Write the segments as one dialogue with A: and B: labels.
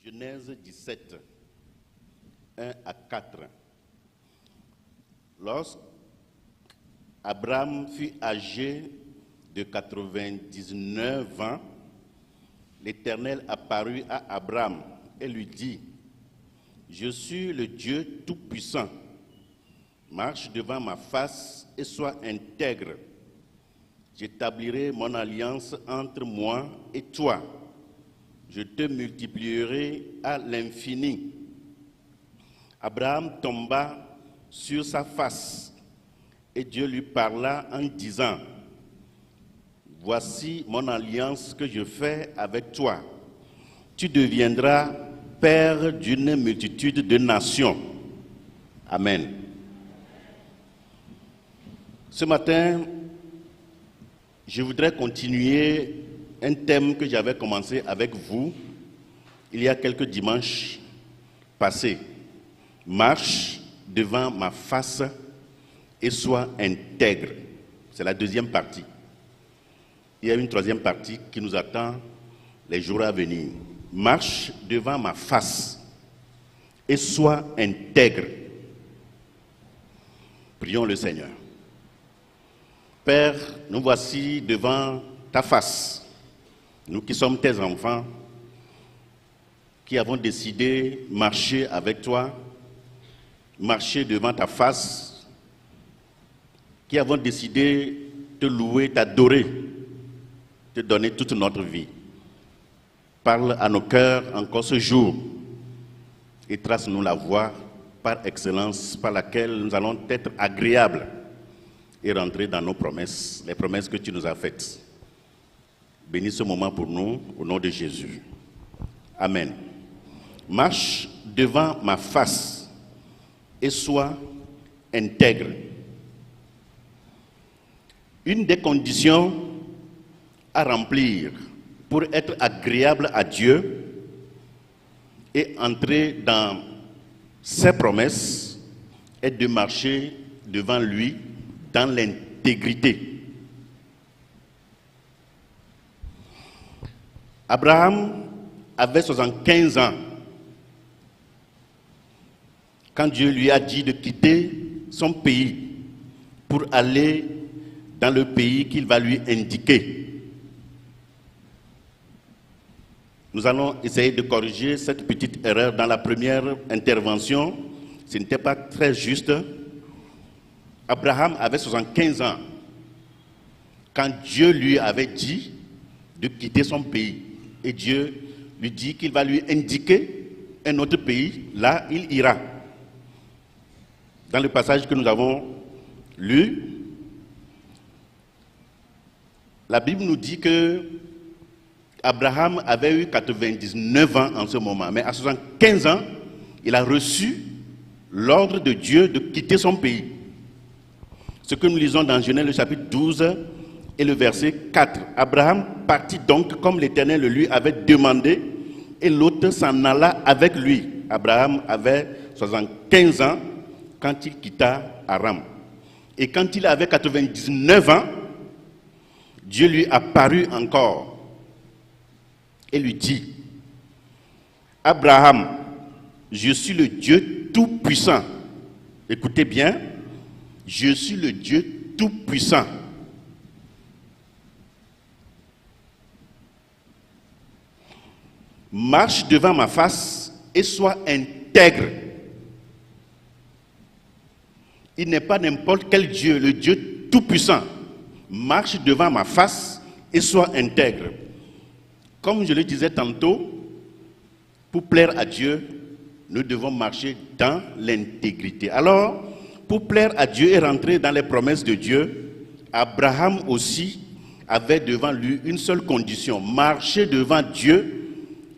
A: Genèse 17, 1 à 4. Lorsqu'Abraham fut âgé de 99 ans, l'Éternel apparut à Abraham et lui dit: Je suis le Dieu Tout-Puissant. Marche devant ma face et sois intègre. J'établirai mon alliance entre moi et toi. Je te multiplierai à l'infini. Abraham tomba sur sa face et Dieu lui parla en disant: Voici mon alliance que je fais avec toi. Tu deviendras père d'une multitude de nations. Amen. Ce matin, je voudrais continuer un thème que j'avais commencé avec vous il y a quelques dimanches passés. Marche devant ma face et sois intègre. C'est la deuxième partie. Il y a une troisième partie qui nous attend les jours à venir. Marche devant ma face et sois intègre. Prions le Seigneur. Père, nous voici devant ta face. Nous qui sommes tes enfants, qui avons décidé de marcher avec toi, marcher devant ta face, qui avons décidé de te louer, t'adorer, te donner toute notre vie. Parle à nos cœurs encore ce jour et trace-nous la voie par excellence par laquelle nous allons être agréables et rentrer dans nos promesses, les promesses que tu nous as faites. Bénis ce moment pour nous, au nom de Jésus. Amen. Marche devant ma face et sois intègre. Une des conditions à remplir pour être agréable à Dieu et entrer dans ses promesses est de marcher devant lui dans l'intégrité. Abraham avait 75 ans quand Dieu lui a dit de quitter son pays pour aller dans le pays qu'il va lui indiquer. Nous allons essayer de corriger cette petite erreur dans la première intervention. Ce n'était pas très juste. Abraham avait 75 ans quand Dieu lui avait dit de quitter son pays. Et Dieu lui dit qu'il va lui indiquer un autre pays. Là, il ira. Dans le passage que nous avons lu, la Bible nous dit que Abraham avait eu 99 ans en ce moment. Mais à 75 ans, il a reçu l'ordre de Dieu de quitter son pays. Ce que nous lisons dans Genèse, le chapitre 12 et le verset 4. Abraham partit donc comme l'Éternel le lui avait demandé, et l'autre s'en alla avec lui. Abraham avait 75 ans quand il quitta Aram. Et quand il avait 99 ans, Dieu lui apparut encore et lui dit: Abraham, je suis le Dieu Tout-Puissant. Écoutez bien, je suis le Dieu Tout-Puissant. Marche devant ma face et sois intègre. Il n'est pas n'importe quel Dieu, le Dieu Tout-Puissant. Marche devant ma face et sois intègre. Comme je le disais tantôt, pour plaire à Dieu, nous devons marcher dans l'intégrité. Alors, pour plaire à Dieu et rentrer dans les promesses de Dieu, Abraham aussi avait devant lui une seule condition: marcher devant Dieu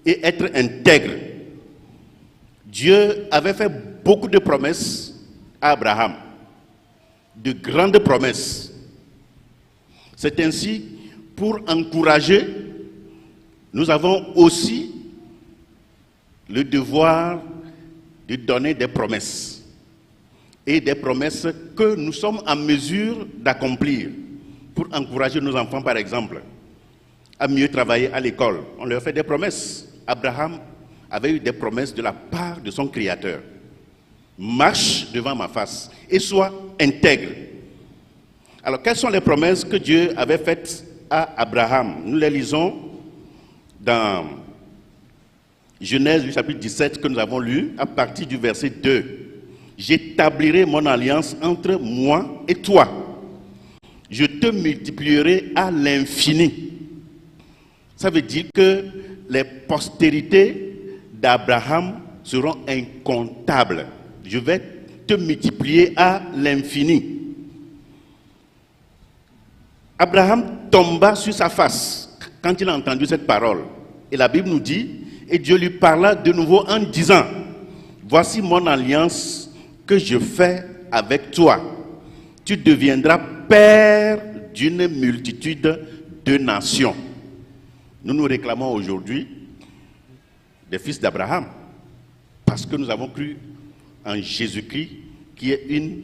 A: et être intègre. Dieu avait fait beaucoup de promesses à Abraham, de grandes promesses. C'est ainsi, pour encourager, nous avons aussi le devoir de donner des promesses. Et des promesses que nous sommes en mesure d'accomplir. Pour encourager nos enfants, par exemple, à mieux travailler à l'école. On leur fait des promesses. Abraham avait eu des promesses de la part de son Créateur. Marche devant ma face et sois intègre. Alors, quelles sont les promesses que Dieu avait faites à Abraham? Nous les lisons dans Genèse chapitre 17 que nous avons lu à partir du verset 2. J'établirai mon alliance entre moi et toi. Je te multiplierai à l'infini. Ça veut dire que les postérités d'Abraham seront incomptables. Je vais te multiplier à l'infini. Abraham tomba sur sa face quand il a entendu cette parole. Et la Bible nous dit, et Dieu lui parla de nouveau en disant, voici mon alliance que je fais avec toi. Tu deviendras père d'une multitude de nations. Nous nous réclamons aujourd'hui des fils d'Abraham parce que nous avons cru en Jésus-Christ qui est une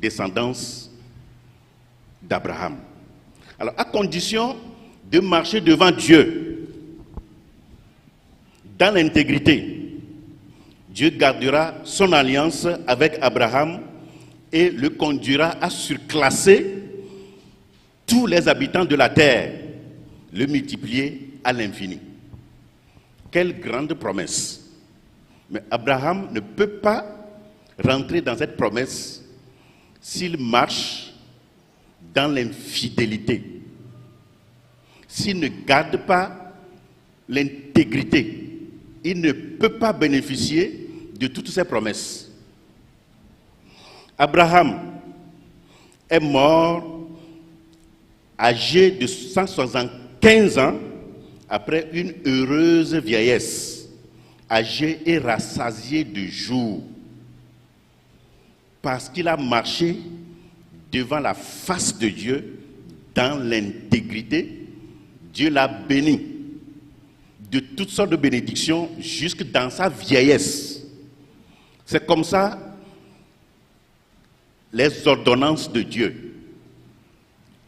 A: descendance d'Abraham. Alors, à condition de marcher devant Dieu dans l'intégrité, Dieu gardera son alliance avec Abraham et le conduira à surclasser tous les habitants de la terre, le multiplier à l'infini. Quelle grande promesse! Mais Abraham ne peut pas rentrer dans cette promesse s'il marche dans l'infidélité, s'il ne garde pas l'intégrité. Il ne peut pas bénéficier de toutes ces promesses. Abraham est mort âgé de 175 ans après une heureuse vieillesse, âgé et rassasié de jours, parce qu'il a marché devant la face de Dieu dans l'intégrité. Dieu l'a béni de toutes sortes de bénédictions jusque dans sa vieillesse. C'est comme ça les ordonnances de Dieu.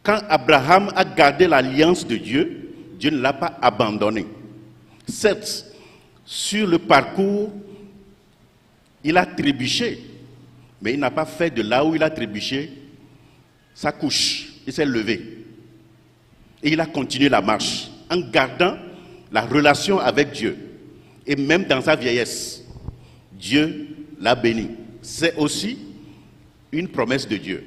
A: Quand Abraham a gardé l'alliance de Dieu, Dieu ne l'a pas abandonné. Certes, sur le parcours, il a trébuché, mais il n'a pas fait de là où il a trébuché sa couche. Il s'est levé. Et il a continué la marche en gardant la relation avec Dieu. Et même dans sa vieillesse, Dieu l'a béni. C'est aussi une promesse de Dieu.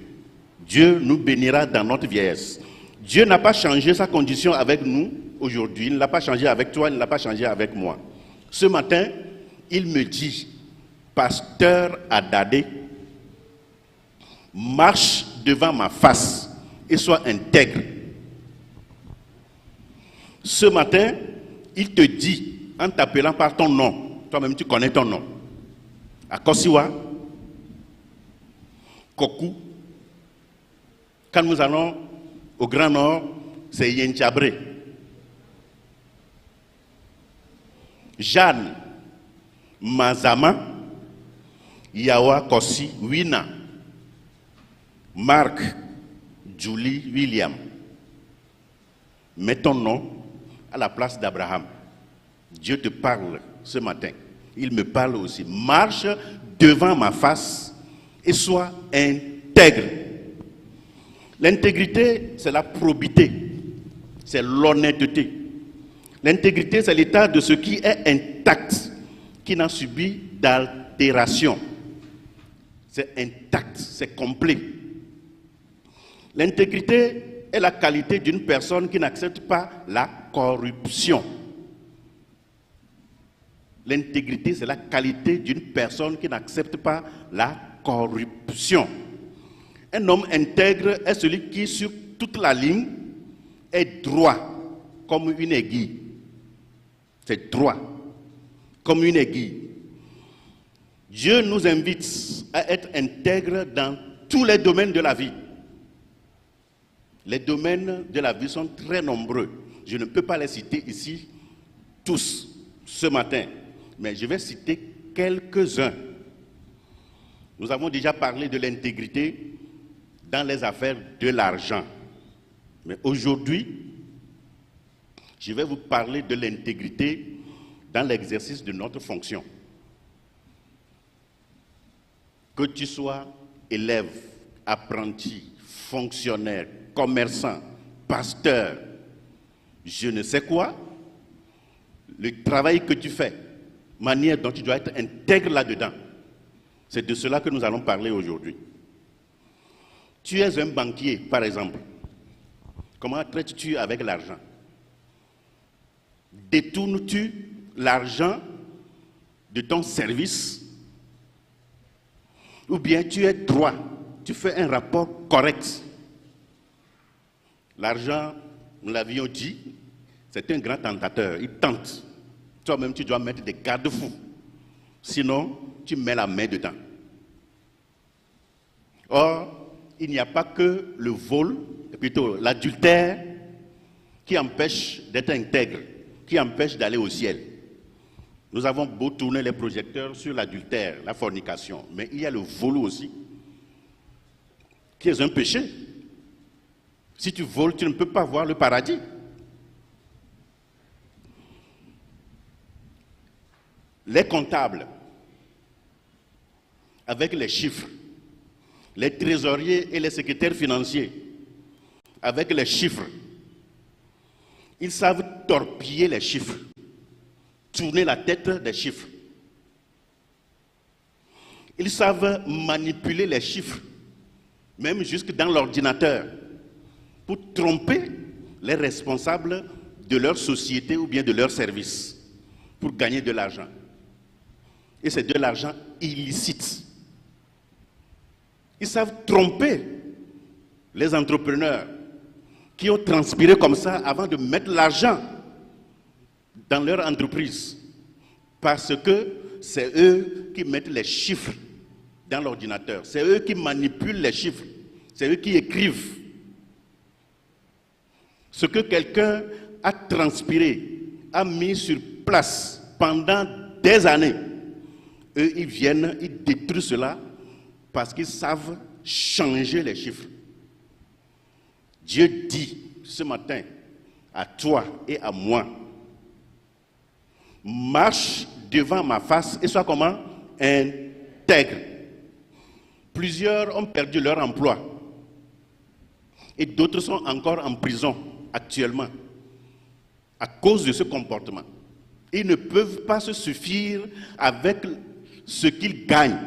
A: Dieu nous bénira dans notre vieillesse. Dieu n'a pas changé sa condition avec nous aujourd'hui. Il ne l'a pas changé avec toi, il ne l'a pas changé avec moi. Ce matin, il me dit, pasteur Adadé, marche devant ma face et sois intègre. Ce matin, il te dit, en t'appelant par ton nom, toi-même tu connais ton nom, Akosiwa, Koku. Quand nous allons au Grand Nord, c'est Yentchabré. Jeanne, Mazama, Yawa Kossi, Wina, Marc, Julie, William. Mets ton nom à la place d'Abraham. Dieu te parle ce matin. Il me parle aussi. Marche devant ma face et sois intègre. L'intégrité, c'est la probité, c'est l'honnêteté. L'intégrité, c'est l'état de ce qui est intact, qui n'a subi d'altération. C'est intact, c'est complet. L'intégrité est la qualité d'une personne qui n'accepte pas la corruption. L'intégrité, c'est la qualité d'une personne qui n'accepte pas la corruption. Un homme intègre est celui qui, sur toute la ligne, est droit comme une aiguille. C'est droit comme une aiguille. Dieu nous invite à être intègres dans tous les domaines de la vie. Les domaines de la vie sont très nombreux. Je ne peux pas les citer ici tous ce matin, mais je vais citer quelques-uns. Nous avons déjà parlé de l'intégrité dans les affaires de l'argent. Mais aujourd'hui, je vais vous parler de l'intégrité dans l'exercice de notre fonction. Que tu sois élève, apprenti, fonctionnaire, commerçant, pasteur, je ne sais quoi, le travail que tu fais, manière dont tu dois être intègre là-dedans, c'est de cela que nous allons parler aujourd'hui. Tu es un banquier, par exemple. Comment traites-tu avec l'argent? Détournes-tu l'argent de ton service? Ou bien tu es droit, tu fais un rapport correct? L'argent, nous l'avions dit, c'est un grand tentateur, il tente. Toi-même, tu dois mettre des garde-fous. Sinon, tu mets la main dedans. Or, il n'y a pas que le vol, plutôt l'adultère, qui empêche d'être intègre, qui empêche d'aller au ciel. Nous avons beau tourner les projecteurs sur l'adultère, la fornication, mais il y a le vol aussi, qui est un péché. Si tu voles, tu ne peux pas voir le paradis. Les comptables, avec les chiffres, les trésoriers et les secrétaires financiers, avec les chiffres, ils savent torpiller les chiffres, tourner la tête des chiffres. Ils savent manipuler les chiffres, même jusque dans l'ordinateur, pour tromper les responsables de leur société ou bien de leur service, pour gagner de l'argent. Et c'est de l'argent illicite. Ils savent tromper les entrepreneurs qui ont transpiré comme ça avant de mettre l'argent dans leur entreprise. Parce que c'est eux qui mettent les chiffres dans l'ordinateur. C'est eux qui manipulent les chiffres. C'est eux qui écrivent. Ce que quelqu'un a transpiré, a mis sur place pendant des années, eux, ils viennent, ils détruisent cela parce qu'ils savent changer les chiffres. Dieu dit ce matin à toi et à moi, marche devant ma face et sois comment? Intègre. Plusieurs ont perdu leur emploi et d'autres sont encore en prison actuellement à cause de ce comportement. Ils ne peuvent pas se suffire avec ce qu'ils gagnent.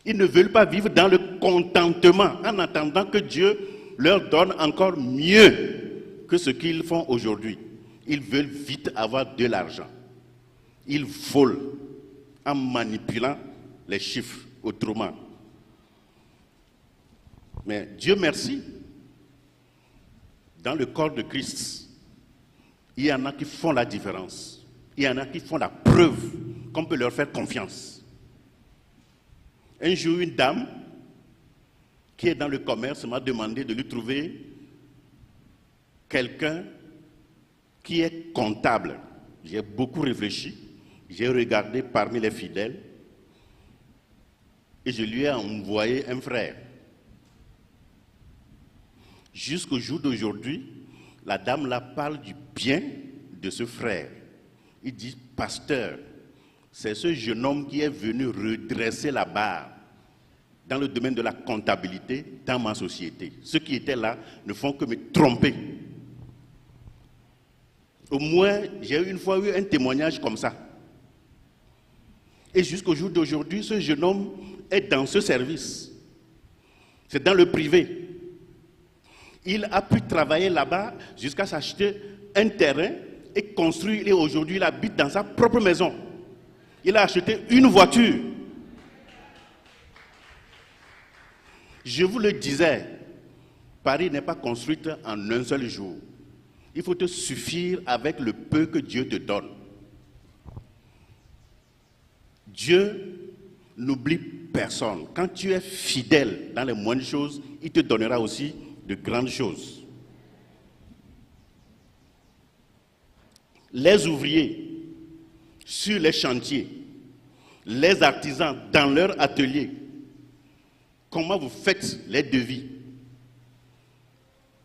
A: Ils ne veulent pas vivre dans le contentement en attendant que Dieu leur donne encore mieux que ce qu'ils font aujourd'hui. Ils veulent vite avoir de l'argent. Ils volent en manipulant les chiffres autrement. Mais Dieu merci, dans le corps de Christ, il y en a qui font la différence. Il y en a qui font la preuve qu'on peut leur faire confiance. Un jour, une dame qui est dans le commerce m'a demandé de lui trouver quelqu'un qui est comptable. J'ai beaucoup réfléchi, j'ai regardé parmi les fidèles et je lui ai envoyé un frère. Jusqu'au jour d'aujourd'hui, la dame là parle du bien de ce frère. Il dit, pasteur, c'est ce jeune homme qui est venu redresser la barre dans le domaine de la comptabilité dans ma société. Ceux qui étaient là ne font que me tromper. Au moins, j'ai une fois eu un témoignage comme ça. Et jusqu'au jour d'aujourd'hui, ce jeune homme est dans ce service. C'est dans le privé. Il a pu travailler là-bas jusqu'à s'acheter un terrain et construire. Et aujourd'hui, il habite dans sa propre maison. Il a acheté une voiture. Je vous le disais, Paris n'est pas construite en un seul jour. Il faut te suffire avec le peu que Dieu te donne. Dieu n'oublie personne. Quand tu es fidèle dans les moindres choses, il te donnera aussi de grandes choses. Les ouvriers sur les chantiers, les artisans dans leur atelier, comment vous faites les devis?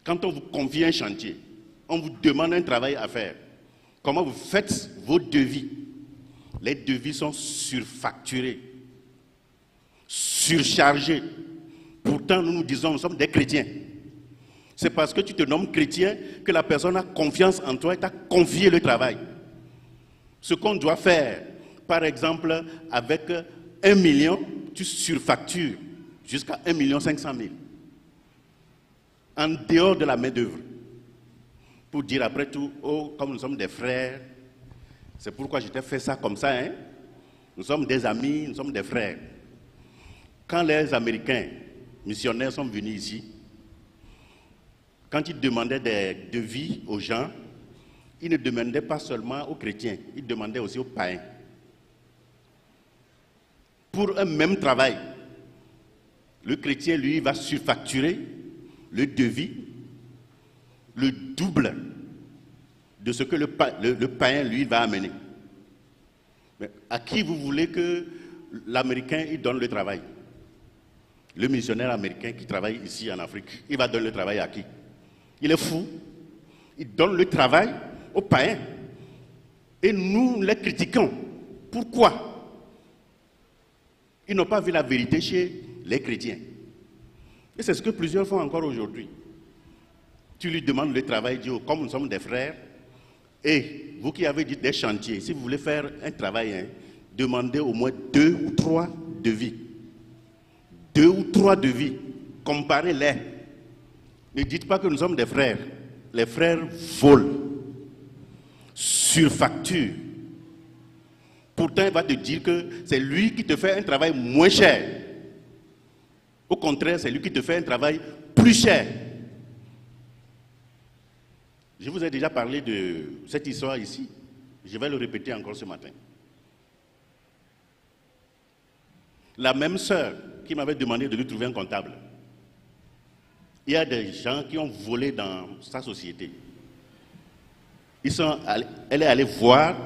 A: Quand on vous confie un chantier, on vous demande un travail à faire. comment vous faites vos devis. Les devis sont surfacturés, surchargés. Pourtant, nous nous disons, nous sommes des chrétiens. C'est parce que tu te nommes chrétien que la personne a confiance en toi et t'a confié le travail. Ce qu'on doit faire, par exemple, avec 1 million, tu surfactures jusqu'à 1 500 000. En dehors de la main-d'œuvre. Pour dire après tout, oh, comme nous sommes des frères, c'est pourquoi je t'ai fait ça comme ça, hein? Nous sommes des amis, nous sommes des frères. Quand les Américains missionnaires sont venus ici, quand ils demandaient des devis aux gens, ils ne demandaient pas seulement aux chrétiens, ils demandaient aussi aux païens. Pour un même travail, le chrétien, lui, va surfacturer le devis, le double de ce que le païen, lui, va amener. Mais à qui vous voulez que l'Américain il donne le travail? Le missionnaire américain qui travaille ici en Afrique, il va donner le travail à qui? Il est fou. Il donne le travail aux païens. Et nous les critiquons. Pourquoi? Ils n'ont pas vu la vérité chez les chrétiens. Et c'est ce que plusieurs font encore aujourd'hui. Tu lui demandes le travail, il dit, oh, comme nous sommes des frères, et vous qui avez dit des chantiers, si vous voulez faire un travail, hein, demandez au moins 2 ou 3 devis. 2 ou 3 devis. Comparez-les. Ne dites pas que nous sommes des frères. Les frères volent, surfacturent. Pourtant, il va te dire que c'est lui qui te fait un travail moins cher. Au contraire, c'est lui qui te fait un travail plus cher. Je vous ai déjà parlé de cette histoire ici. Je vais le répéter encore ce matin. La même sœur qui m'avait demandé de lui trouver un comptable. Il y a des gens qui ont volé dans sa société. Elle est allée voir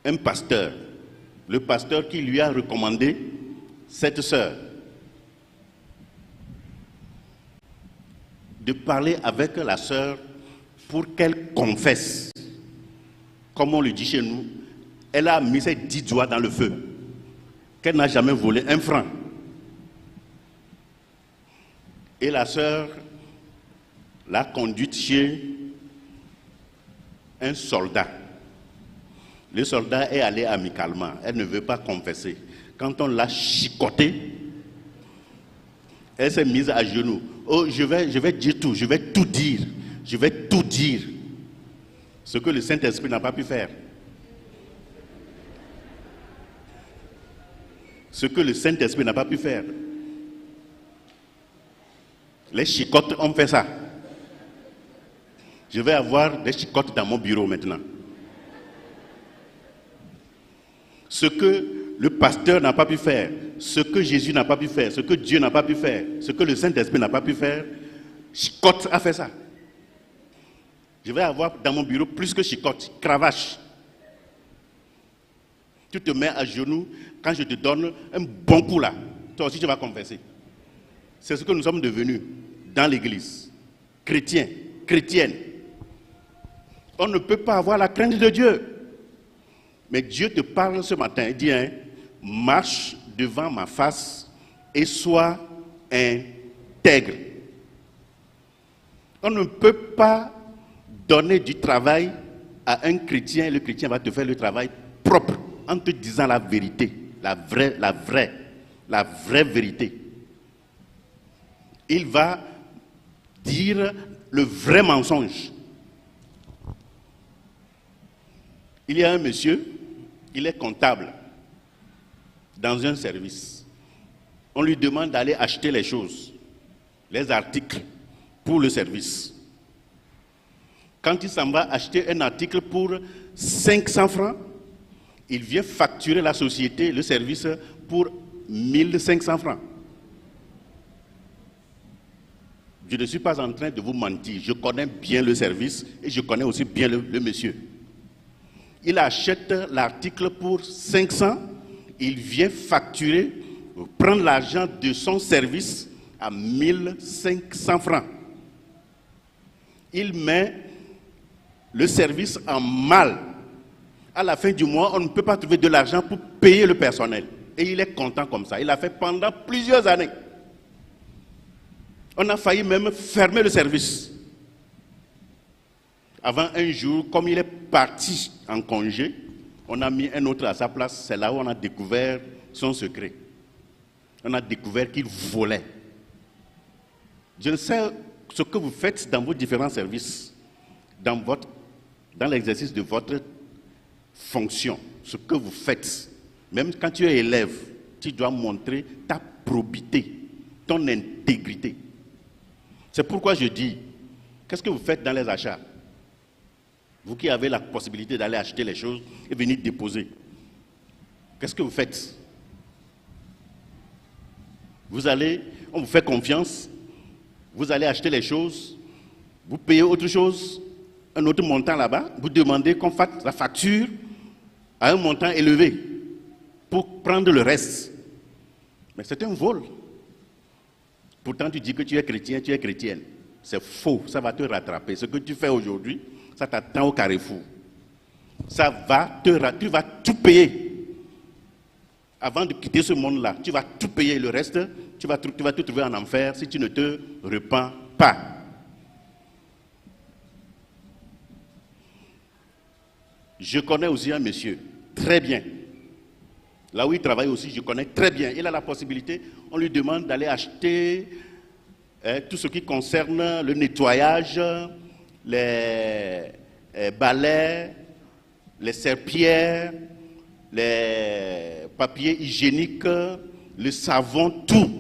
A: un pasteur. Le pasteur qui lui a recommandé cette sœur. De parler avec la sœur pour qu'elle confesse. Comme on le dit chez nous, elle a mis ses 10 doigts dans le feu. Qu'elle n'a jamais volé 1 franc. Et la sœur l'a conduite chez un soldat. Le soldat est allé amicalement. Elle ne veut pas confesser. Quand on l'a chicotée, elle s'est mise à genoux. Oh, je vais dire tout, je vais tout dire. Je vais tout dire. Ce que le Saint-Esprit n'a pas pu faire. Ce que le Saint-Esprit n'a pas pu faire. Les chicottes ont fait ça. Je vais avoir des chicottes dans mon bureau maintenant. Ce que le pasteur n'a pas pu faire, ce que Jésus n'a pas pu faire, ce que Dieu n'a pas pu faire, ce que le Saint-Esprit n'a pas pu faire, chicotte a fait ça. Je vais avoir dans mon bureau plus que chicotte, cravache. Tu te mets à genoux, quand je te donne un bon coup là, toi aussi tu vas confesser. C'est ce que nous sommes devenus dans l'église. Chrétiens, chrétiennes. On ne peut pas avoir la crainte de Dieu. Mais Dieu te parle ce matin, il dit, hein, marche devant ma face et sois intègre. On ne peut pas donner du travail à un chrétien et le chrétien va te faire le travail propre en te disant la vérité, la vraie vérité. Il va dire le vrai mensonge. Il y a un monsieur, il est comptable dans un service. On lui demande d'aller acheter les choses, les articles pour le service. Quand il s'en va acheter un article pour 500 francs, il vient facturer la société, le service, pour 1500 francs. Je ne suis pas en train de vous mentir. Je connais bien le service et je connais aussi bien le monsieur. Il achète l'article pour 500, il vient facturer, prendre l'argent de son service à 1500 francs. Il met le service en mal. À la fin du mois, on ne peut pas trouver de l'argent pour payer le personnel. Et il est content comme ça. Il l'a fait pendant plusieurs années. On a failli même fermer le service. Avant un jour, comme il est parti en congé, on a mis un autre à sa place. C'est là où on a découvert son secret. On a découvert qu'il volait. Je ne sais ce que vous faites dans vos différents services, dans l'exercice de votre fonction, ce que vous faites. Même quand tu es élève, tu dois montrer ta probité, ton intégrité. C'est pourquoi je dis, qu'est-ce que vous faites dans les achats? Vous qui avez la possibilité d'aller acheter les choses et venir déposer. Qu'est-ce que vous faites? Vous allez, on vous fait confiance, vous allez acheter les choses, vous payez autre chose, un autre montant là-bas, vous demandez qu'on fasse la facture à un montant élevé pour prendre le reste. Mais c'est un vol. Pourtant, tu dis que tu es chrétien, tu es chrétienne. C'est faux, ça va te rattraper. Ce que tu fais aujourd'hui, ça t'attend au carrefour. Tu vas tout payer. Avant de quitter ce monde-là, tu vas tout payer. Le reste, tu vas te trouver en enfer si tu ne te repens pas. Je connais aussi un monsieur, très bien. Là où il travaille aussi, je connais très bien. Il a la possibilité, on lui demande d'aller acheter tout ce qui concerne le nettoyage, les balais, les serpillères, les papiers hygiéniques, le savon, tout.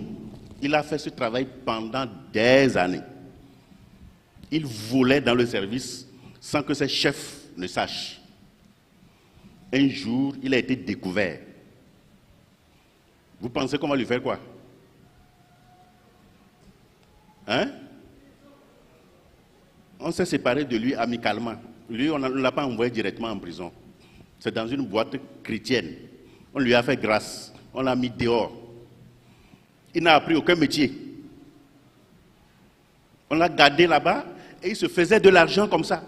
A: Il a fait ce travail pendant des années. Il volait dans le service sans que ses chefs ne sachent. Un jour, il a été découvert. Vous pensez qu'on va lui faire quoi? Hein? On s'est séparé de lui amicalement. Lui, on ne l'a pas envoyé directement en prison. C'est dans une boîte chrétienne. On lui a fait grâce. On l'a mis dehors. Il n'a appris aucun métier. On l'a gardé là-bas et il se faisait de l'argent comme ça.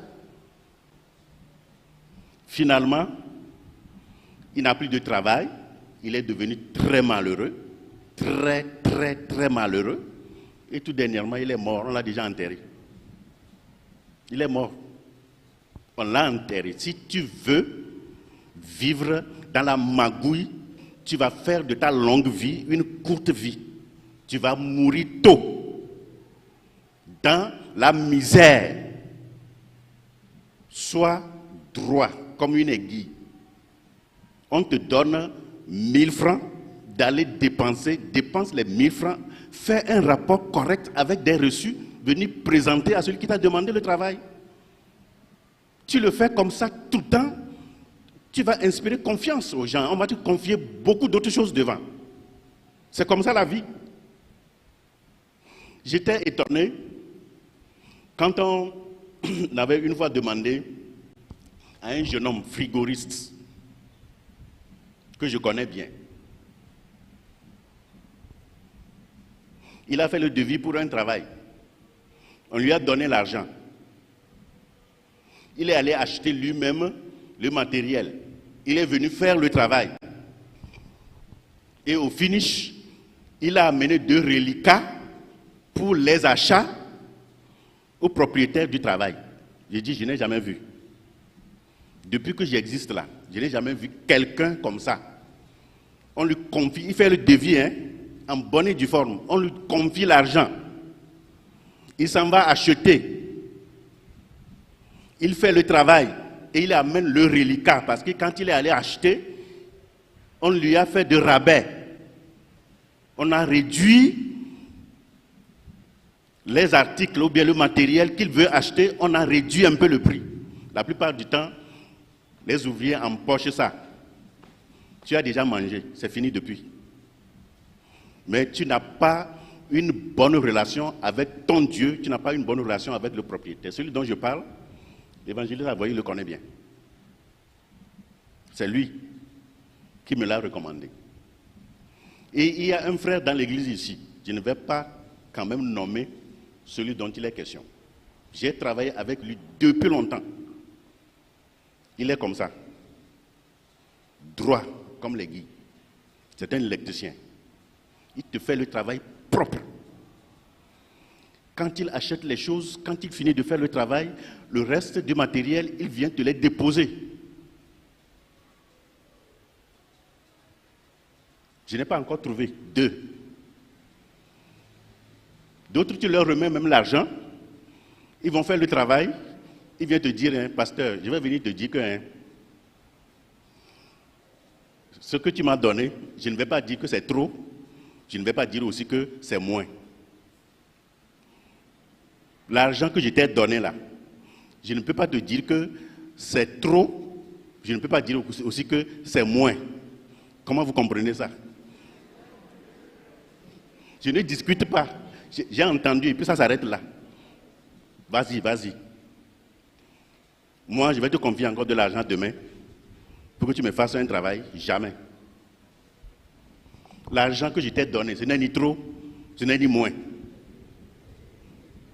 A: Finalement, il n'a plus de travail. Il est devenu très malheureux. Très, très, très malheureux. Et tout dernièrement, il est mort. On l'a déjà enterré. Il est mort. On l'a enterré. Si tu veux vivre dans la magouille, tu vas faire de ta longue vie une courte vie. Tu vas mourir tôt. Dans la misère. Sois droit comme une aiguille. On te donne 1000 francs d'aller dépenser. Dépense les 1000 francs. Fais un rapport correct avec des reçus. Venir présenter à celui qui t'a demandé le travail. Tu le fais comme ça tout le temps. Tu vas inspirer confiance aux gens. On va te confier beaucoup d'autres choses devant. C'est comme ça la vie. J'étais étonné quand on avait une fois demandé à un jeune homme frigoriste que je connais bien. Il a fait le devis pour un travail. On lui a donné l'argent. Il est allé acheter lui-même le matériel. Il est venu faire le travail. Et au finish, il a amené 2 reliquats pour les achats au propriétaire du travail. J'ai dit, je n'ai jamais vu. Depuis que j'existe là, je n'ai jamais vu quelqu'un comme ça. On lui confie, il fait le devis, en bonne et due forme. On lui confie l'argent. Il s'en va acheter. Il fait le travail et il amène le reliquat parce que quand il est allé acheter, on lui a fait de rabais. On a réduit les articles ou bien le matériel qu'il veut acheter, on a réduit un peu le prix. La plupart du temps, les ouvriers empochent ça. Tu as déjà mangé, c'est fini depuis. Mais tu n'as pas une bonne relation avec ton Dieu, tu n'as pas une bonne relation avec le propriétaire. Celui dont je parle, l'évangéliste Avoye le connaît bien. C'est lui qui me l'a recommandé. Et il y a un frère dans l'église ici, je ne vais pas quand même nommer celui dont il est question. J'ai travaillé avec lui depuis longtemps. Il est comme ça. Droit, comme l'aiguille. C'est un électricien. Il te fait le travail propre. Quand il achète les choses, quand il finit de faire le travail, le reste du matériel, il vient te les déposer. Je n'ai pas encore trouvé 2. D'autres, tu leur remets même l'argent. Ils vont faire le travail. Ils viennent te dire, hein, pasteur, je vais venir te dire que ce que tu m'as donné, je ne vais pas dire que c'est trop. Je ne vais pas dire aussi que c'est moins. L'argent que je t'ai donné là, je ne peux pas te dire que c'est trop. Je ne peux pas dire aussi que c'est moins. Comment vous comprenez ça? Je ne discute pas. J'ai entendu et puis ça s'arrête là. Vas-y, vas-y. Moi, je vais te confier encore de l'argent demain pour que tu me fasses un travail. Jamais. L'argent que je t'ai donné, ce n'est ni trop, ce n'est ni moins.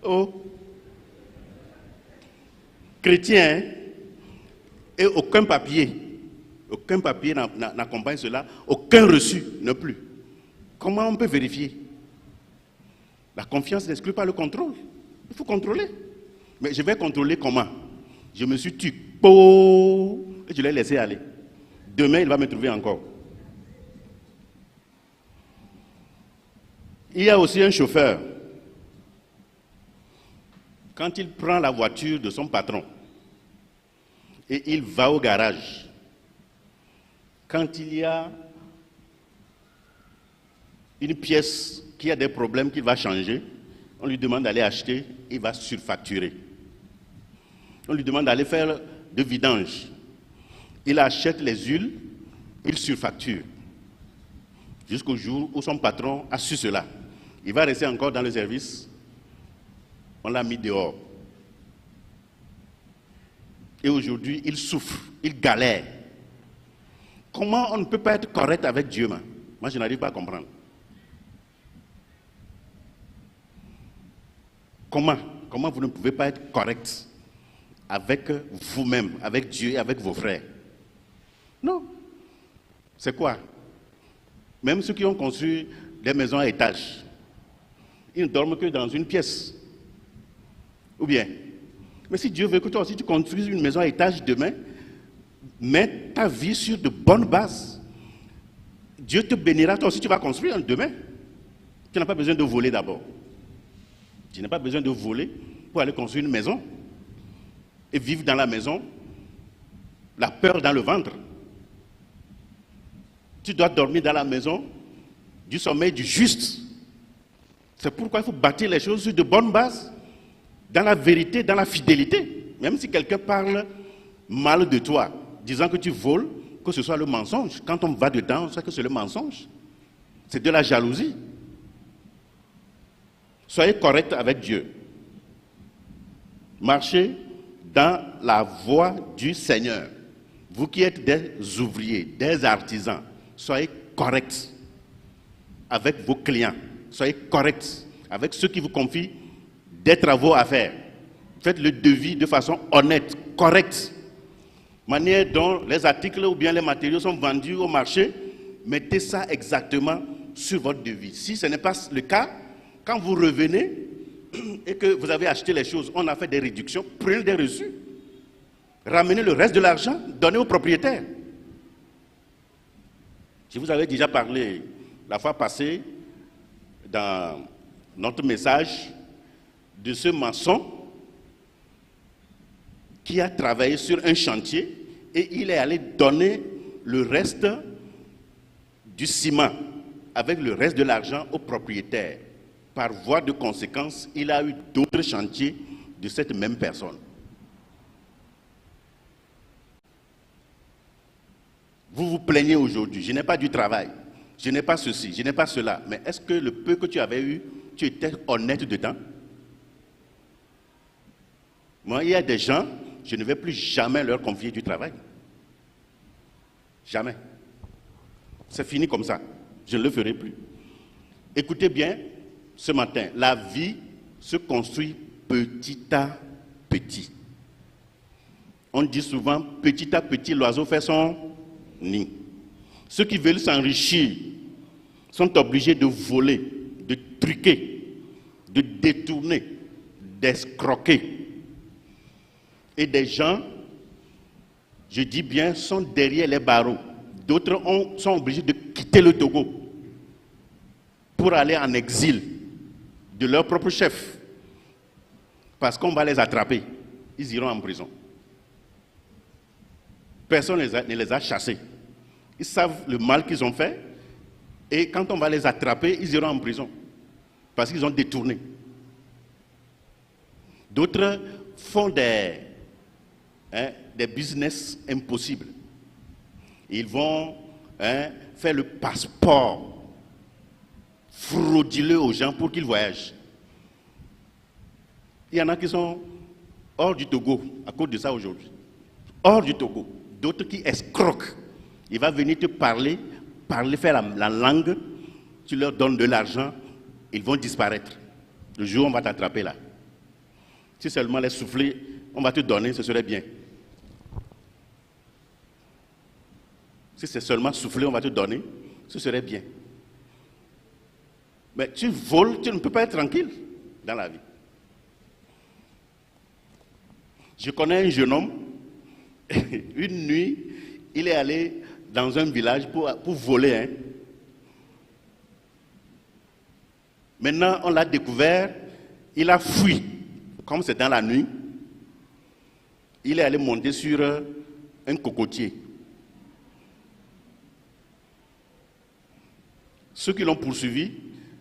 A: Oh. Chrétien, hein? Et aucun papier n'accompagne cela, aucun reçu non plus. Comment on peut vérifier? La confiance n'exclut pas le contrôle. Il faut contrôler. Mais je vais contrôler comment? Je me suis tué. Et je l'ai laissé aller. Demain, il va me trouver encore. Il y a aussi un chauffeur. Quand il prend la voiture de son patron et il va au garage, quand il y a une pièce qui a des problèmes qu'il va changer, on lui demande d'aller acheter, il va surfacturer. On lui demande d'aller faire de vidange. Il achète les huiles, il surfacture. Jusqu'au jour où son patron a su cela. Il va rester encore dans le service. On l'a mis dehors. Et aujourd'hui, il souffre, il galère. Comment on ne peut pas être correct avec Dieu, man? Moi, je n'arrive pas à comprendre. Comment vous ne pouvez pas être correct avec vous-même, avec Dieu et avec vos frères? Non. C'est quoi? Même ceux qui ont construit des maisons à étages, ils ne dorment que dans une pièce. Ou bien, mais si Dieu veut que toi aussi tu construises une maison à étage demain, mets ta vie sur de bonnes bases. Dieu te bénira, toi aussi tu vas construire demain. Tu n'as pas besoin de voler d'abord. Tu n'as pas besoin de voler pour aller construire une maison et vivre dans la maison, la peur dans le ventre. Tu dois dormir dans la maison du sommeil du juste. C'est pourquoi il faut bâtir les choses sur de bonnes bases, dans la vérité, dans la fidélité. Même si quelqu'un parle mal de toi, disant que tu voles, que ce soit le mensonge. Quand on va dedans, on sait que c'est le mensonge. C'est de la jalousie. Soyez correct avec Dieu. Marchez dans la voie du Seigneur. Vous qui êtes des ouvriers, des artisans, soyez corrects avec vos clients. Soyez corrects avec ceux qui vous confient des travaux à faire. Faites le devis de façon honnête, correcte. Manière dont les articles ou bien les matériaux sont vendus au marché, mettez ça exactement sur votre devis. Si ce n'est pas le cas, quand vous revenez et que vous avez acheté les choses, on a fait des réductions, prenez des reçus. Ramenez le reste de l'argent, donnez au propriétaire. Je vous avais déjà parlé la fois passée dans notre message de ce maçon qui a travaillé sur un chantier et il est allé donner le reste du ciment avec le reste de l'argent au propriétaire. Par voie de conséquence, il a eu d'autres chantiers de cette même personne. Vous vous plaignez aujourd'hui, je n'ai pas du travail, je n'ai pas ceci, je n'ai pas cela. Mais est-ce que le peu que tu avais eu, tu étais honnête dedans? Moi, il y a des gens, je ne vais plus jamais leur confier du travail. Jamais. C'est fini comme ça. Je ne le ferai plus. Écoutez bien, ce matin, la vie se construit petit à petit. On dit souvent, petit à petit, l'oiseau fait son nid. Ceux qui veulent s'enrichir sont obligés de voler, de truquer, de détourner, d'escroquer. Et des gens, je dis bien, sont derrière les barreaux. D'autres sont obligés de quitter le Togo pour aller en exil de leur propre chef. Parce qu'on va les attraper. Ils iront en prison. Personne ne les a chassés. Ils savent le mal qu'ils ont fait. Et quand on va les attraper, ils iront en prison. Parce qu'ils ont détourné. D'autres font des business impossibles. Ils vont faire le passeport frauduleux aux gens pour qu'ils voyagent. Il y en a qui sont hors du Togo à cause de ça aujourd'hui. Hors du Togo. D'autres qui escroquent. Il va venir te parler, faire la langue, tu leur donnes de l'argent, ils vont disparaître. Le jour où on va t'attraper là. Si seulement les soufflets, on va te donner, ce serait bien. Si c'est seulement souffler, on va te donner, ce serait bien. Mais tu voles, tu ne peux pas être tranquille dans la vie. Je connais un jeune homme, une nuit, il est allé dans un village pour voler. Maintenant, on l'a découvert, il a fui. Comme c'est dans la nuit, il est allé monter sur un cocotier. Ceux qui l'ont poursuivi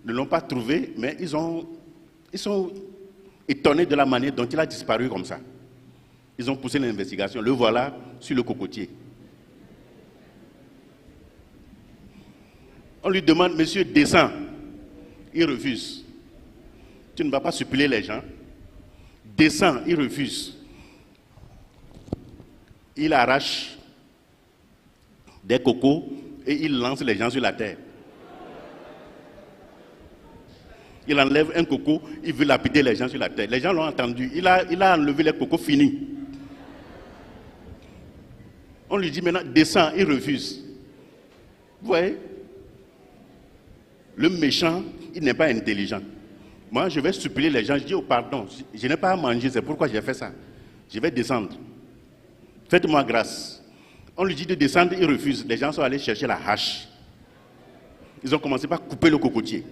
A: ne l'ont pas trouvé, mais ils sont étonnés de la manière dont il a disparu comme ça. Ils ont poussé l'investigation. Le voilà sur le cocotier. On lui demande, monsieur, descends. Il refuse. Tu ne vas pas supplier les gens. Descends, il refuse. Il arrache des cocos et il lance les gens sur la terre. Il enlève un coco, il veut lapider les gens sur la terre. Les gens l'ont entendu. Il a enlevé les cocos finis. On lui dit maintenant, descends, il refuse. Vous voyez? Le méchant, il n'est pas intelligent. Moi, je vais supplier les gens, je dis, oh pardon, je n'ai pas à manger, c'est pourquoi j'ai fait ça. Je vais descendre. Faites-moi grâce. On lui dit de descendre, il refuse. Les gens sont allés chercher la hache. Ils ont commencé par couper le cocotier.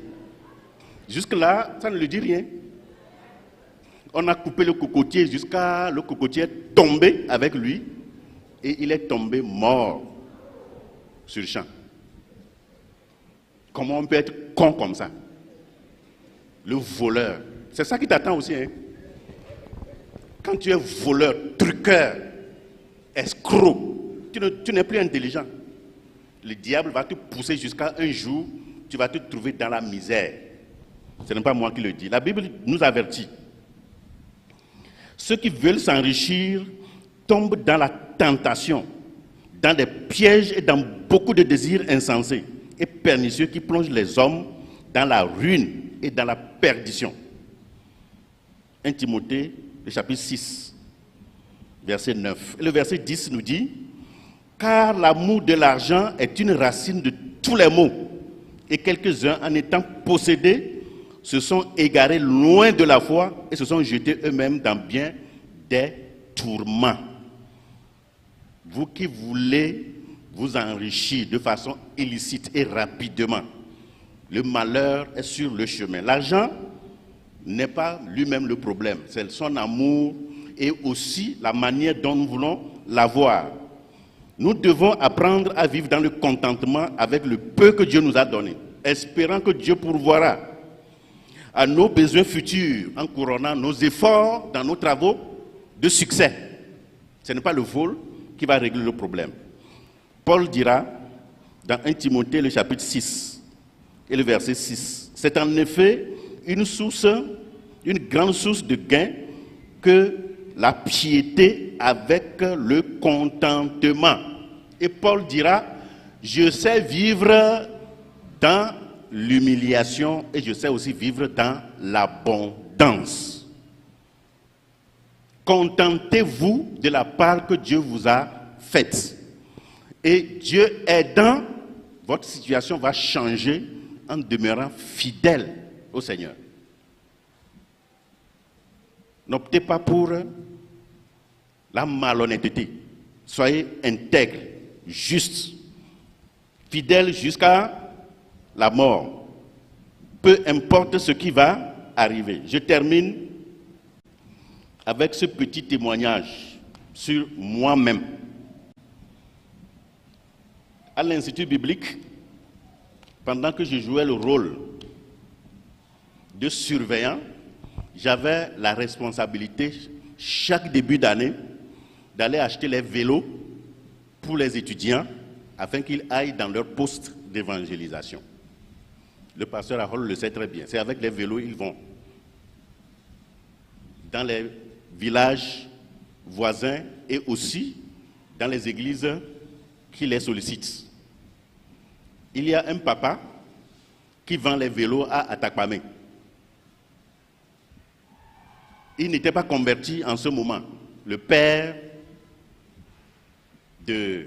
A: Jusque-là, ça ne lui dit rien. On a coupé le cocotier jusqu'à le cocotier est tombé avec lui et il est tombé mort sur le champ. Comment on peut être con comme ça? Le voleur. C'est ça qui t'attend aussi. Quand tu es voleur, truqueur, escroc, tu n'es plus intelligent. Le diable va te pousser jusqu'à un jour, tu vas te trouver dans la misère. Ce n'est pas moi qui le dis. La Bible nous avertit. Ceux qui veulent s'enrichir tombent dans la tentation, dans des pièges et dans beaucoup de désirs insensés et pernicieux qui plongent les hommes dans la ruine et dans la perdition. 1 Timothée, le chapitre 6, verset 9. Et le verset 10 nous dit, « Car l'amour de l'argent est une racine de tous les maux, et quelques-uns, en étant possédés, se sont égarés loin de la foi et se sont jetés eux-mêmes dans bien des tourments. » Vous qui voulez vous enrichir de façon illicite et rapidement, le malheur est sur le chemin. L'argent n'est pas lui-même le problème, c'est son amour et aussi la manière dont nous voulons l'avoir. Nous devons apprendre à vivre dans le contentement avec le peu que Dieu nous a donné, espérant que Dieu pourvoira à nos besoins futurs en couronnant nos efforts dans nos travaux de succès. Ce n'est pas le vol qui va régler le problème. Paul dira dans 1 Timothée, le chapitre 6 et le verset 6, c'est en effet une grande source de gain que la piété avec le contentement. Et Paul dira, je sais vivre dans l'humiliation et je sais aussi vivre dans l'abondance. Contentez-vous de la part que Dieu vous a faite. Et Dieu aidant, votre situation va changer en demeurant fidèle au Seigneur. N'optez pas pour la malhonnêteté. Soyez intègre, juste, fidèle jusqu'à la mort. Peu importe ce qui va arriver. Je termine avec ce petit témoignage sur moi-même. À l'Institut biblique, pendant que je jouais le rôle de surveillant, j'avais la responsabilité, chaque début d'année, d'aller acheter les vélos pour les étudiants afin qu'ils aillent dans leur poste d'évangélisation. Le pasteur Harold le sait très bien, c'est avec les vélos ils vont dans les villages voisins et aussi dans les églises qui les sollicitent. Il y a un papa qui vend les vélos à Atakpamé. Il n'était pas converti en ce moment. Le père de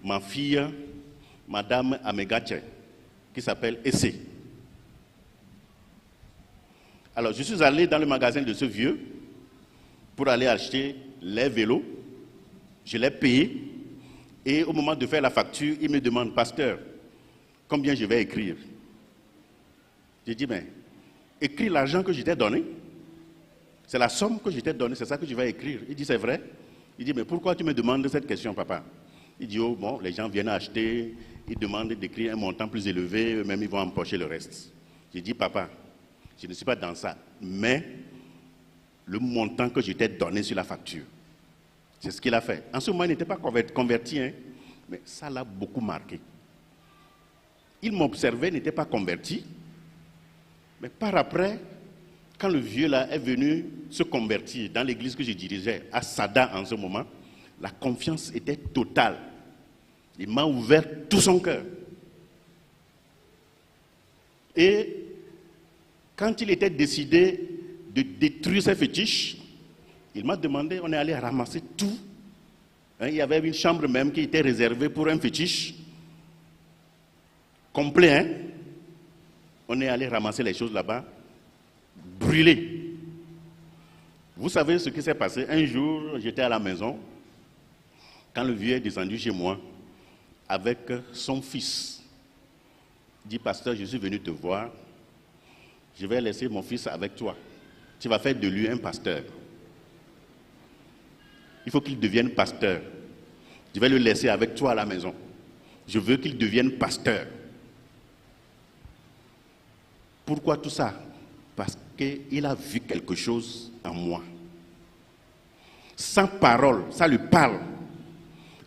A: ma fille, Madame Amegache, qui s'appelle Essé. Alors, je suis allé dans le magasin de ce vieux pour aller acheter les vélos. Je l'ai payé. Et au moment de faire la facture, il me demande, pasteur, combien je vais écrire? J'ai dit, mais écris l'argent que je t'ai donné. C'est la somme que je t'ai donnée, c'est ça que je vais écrire. Il dit, c'est vrai? Il dit, mais pourquoi tu me demandes cette question, papa? Il dit, oh, bon, les gens viennent acheter, ils demandent d'écrire un montant plus élevé, eux-mêmes ils vont empocher le reste. J'ai dit, papa, je ne suis pas dans ça, mais le montant que je t'ai donné sur la facture, c'est ce qu'il a fait. En ce moment, il n'était pas converti, hein, mais ça l'a beaucoup marqué. Il m'observait, il n'était pas converti, mais par après, quand le vieux là est venu se convertir dans l'église que je dirigeais, à Sada en ce moment, la confiance était totale. Il m'a ouvert tout son cœur. Et quand il était décidé de détruire ses fétiches, il m'a demandé, on est allé ramasser tout. Hein, il y avait une chambre même qui était réservée pour un fétiche complet. Hein. On est allé ramasser les choses là-bas, brûler. Vous savez ce qui s'est passé? Un jour, j'étais à la maison, quand le vieux est descendu chez moi, avec son fils. Il dit, pasteur, je suis venu te voir, je vais laisser mon fils avec toi. Tu vas faire de lui un pasteur. Il faut qu'il devienne pasteur. Je vais le laisser avec toi à la maison. Je veux qu'il devienne pasteur. Pourquoi tout ça? Parce qu'il a vu quelque chose en moi. Sans parole, ça lui parle.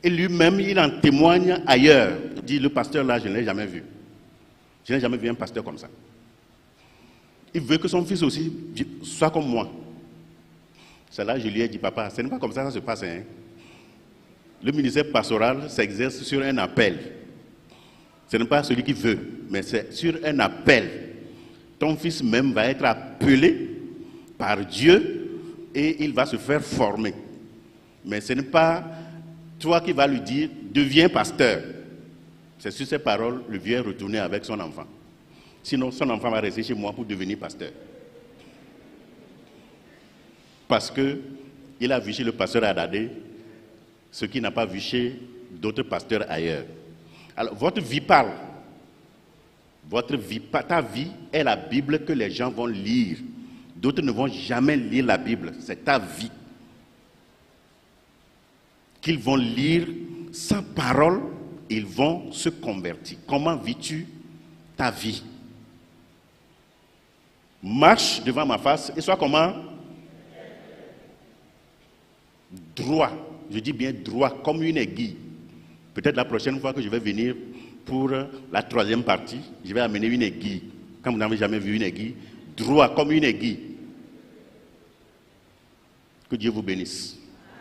A: Et lui-même, il en témoigne ailleurs. Il dit, le pasteur là, je ne l'ai jamais vu. Je n'ai jamais vu un pasteur comme ça. Il veut que son fils aussi soit comme moi. C'est là que je lui ai dit, papa, ce n'est pas comme ça que ça se passe. Hein. Le ministère pastoral s'exerce sur un appel. Ce n'est pas celui qui veut, mais c'est sur un appel. Ton fils même va être appelé par Dieu et il va se faire former. Mais ce n'est pas toi qui vas lui dire, deviens pasteur. C'est sur ces paroles, le vieux est retourné avec son enfant. Sinon, son enfant va rester chez moi pour devenir pasteur. Parce qu'il a vu chez le pasteur Adadé ce qu'il n'a pas vu chez d'autres pasteurs ailleurs. Alors, votre vie parle. Votre vie, ta vie est la Bible que les gens vont lire. D'autres ne vont jamais lire la Bible. C'est ta vie qu'ils vont lire sans parole. Ils vont se convertir. Comment vis-tu ta vie? Marche devant ma face et sois comment? Droit. Je dis bien droit, comme une aiguille. Peut-être la prochaine fois que je vais venir pour la troisième partie, je vais amener une aiguille. Quand vous n'avez jamais vu une aiguille, droit comme une aiguille. Que Dieu vous bénisse.